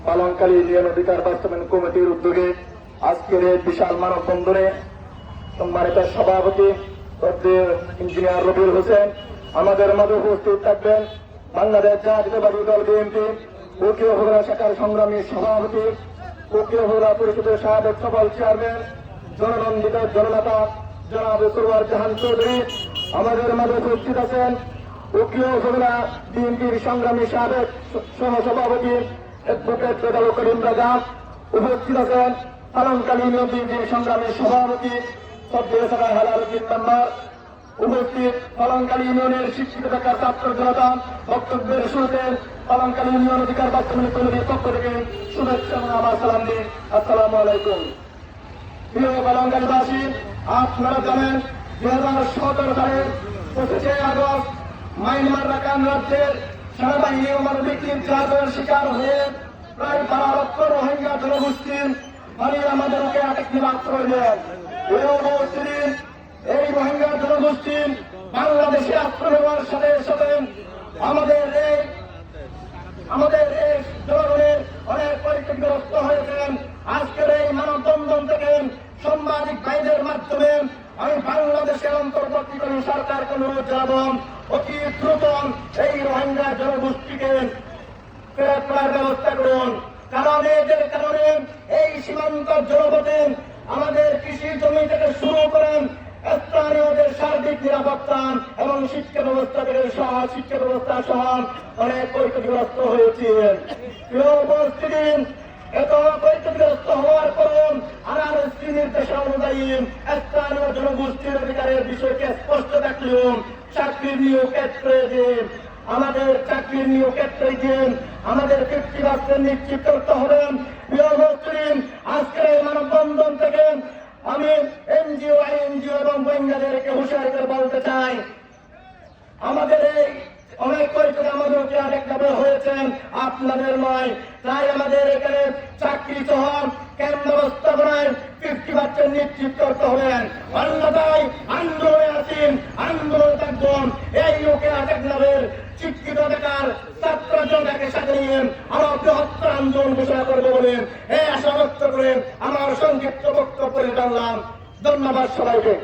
Palongkhali union অধিকার বাস্তবায়ন কমিটির উদ্যোগে আজকের এই বিশাল মানববন্ধনে সম্মানিত সভাপতি ইঞ্জিনিয়ার রবিউল হোসেন আমাদের মাঝে উপস্থিত থাকবেন। বাংলাদেশ জাতীয়তাবাদী দল বিএনপি উকিল উপজেলা শাখার সংগ্রামী সভাপতি, উকিল উপজেলা পরিষদের সাবেক সফল চেয়ারম্যান, জননন্দিত জননেতা জনাব সরওয়ার জাহান চৌধুরী আমাদের মাঝে উপস্থিত আছেন। উকিল উপজেলা বিএনপির সংগ্রামী সাবেক সহসভাপতি অ্যাডভোকেট রেজাউল করিম রাজা উপস্থিত আছেন। পালংখালী ইউনিয়ন বিএনপির সংগ্রামী সভাপতি শ্রদ্ধেয় সভার হেলালুদ্দিন মেম্বার উপস্থিত। পালংখালী ইউনিয়নের শিক্ষিত বেকার ছাত্র জনতা বক্তব্যের শুরুতে পালংখালী ইউনিয়ন অধিকার বাস্তবায়ন কমিটির পক্ষ থেকে শুভেচ্ছা এবং আমার সালাম দিন। আসসালামু আলাইকুম। প্রিয় পালংখালীবাসী, আপনারা জানেন 2017 সালের 25 আগস্ট মায়ানমার রাখাইন রাজ্যের সেনাবাহিনী ও মানবিক নির্যাতনের শিকার হয়ে প্রায় 12 লক্ষ রোহিঙ্গা জনগোষ্ঠীর আমাদেরকে আটক নিয়ে আশ্রয় দেন। এই রোহিঙ্গা জনগোষ্ঠী বাংলাদেশে আশ্রয় নেওয়ার সাথে সাথে আমাদের এই জনগণের অনেক পরিস্থিতিগ্রস্ত হয়েছেন। আজকের এই মানববন্ধন থেকে সাংবাদিক ভাইদের মাধ্যমে আমি বাংলাদেশের অন্তর্বর্তীকালীন সরকারকে অনুরোধ জানাবো অতি দ্রুত এই রোহিঙ্গা জনগোষ্ঠীকে ফেরত করার ব্যবস্থা করুন। কারণ এদের কারণে এই সীমান্ত জনপথে আমাদের কৃষি জমি থেকে শুরু করেন স্থানীয়দের সার্বিক নিরাপত্তা এবং শিক্ষা ব্যবস্থা থেকে শিক্ষা ব্যবস্থা সহ অনেক ক্ষতিগ্রস্ত হয়েছে। উপস্থিতি এত ক্ষতিগ্রস্ত হওয়ার পর আরআরসি নির্দেশনা অনুযায়ী স্থানীয় জনগোষ্ঠীর অধিকারের বিষয়কে স্পষ্ট থাকলেও চাকরির নিয়োগ ক্ষেত্রে আমাদের আমাদের 50% নিশ্চিত করতে হবে। আজকের এই মানববন্ধন থেকে আমি এনজিও আইএনজিও এবং রোহিঙ্গাদেরকে হুঁশিয়ারি করে বলতে চাই, আমাদের এই অনেক পরিচয় আমাদেরকে আরেকভাবে হয়েছেন, আপনাদের নয়। তাই আমাদের এখানে চাকরি সহ ক্যাম্প ব্যবস্থাপনায় 50% নিশ্চিত করতে হবে। অন্যথায় আন্দোলনে আছেন, আন্দোলনে থাকবেন। এই লোকে আটেকনাবের শিক্ষিত বেকার ছাত্র জনতাকে সাথে নিয়ে আমরা বৃহত্তর আন্দোলন ঘোষণা করবো বলে এই আশা ব্যক্ত করে আমার সংক্ষিপ্ত বক্তব্য জানলাম। ধন্যবাদ সবাইকে।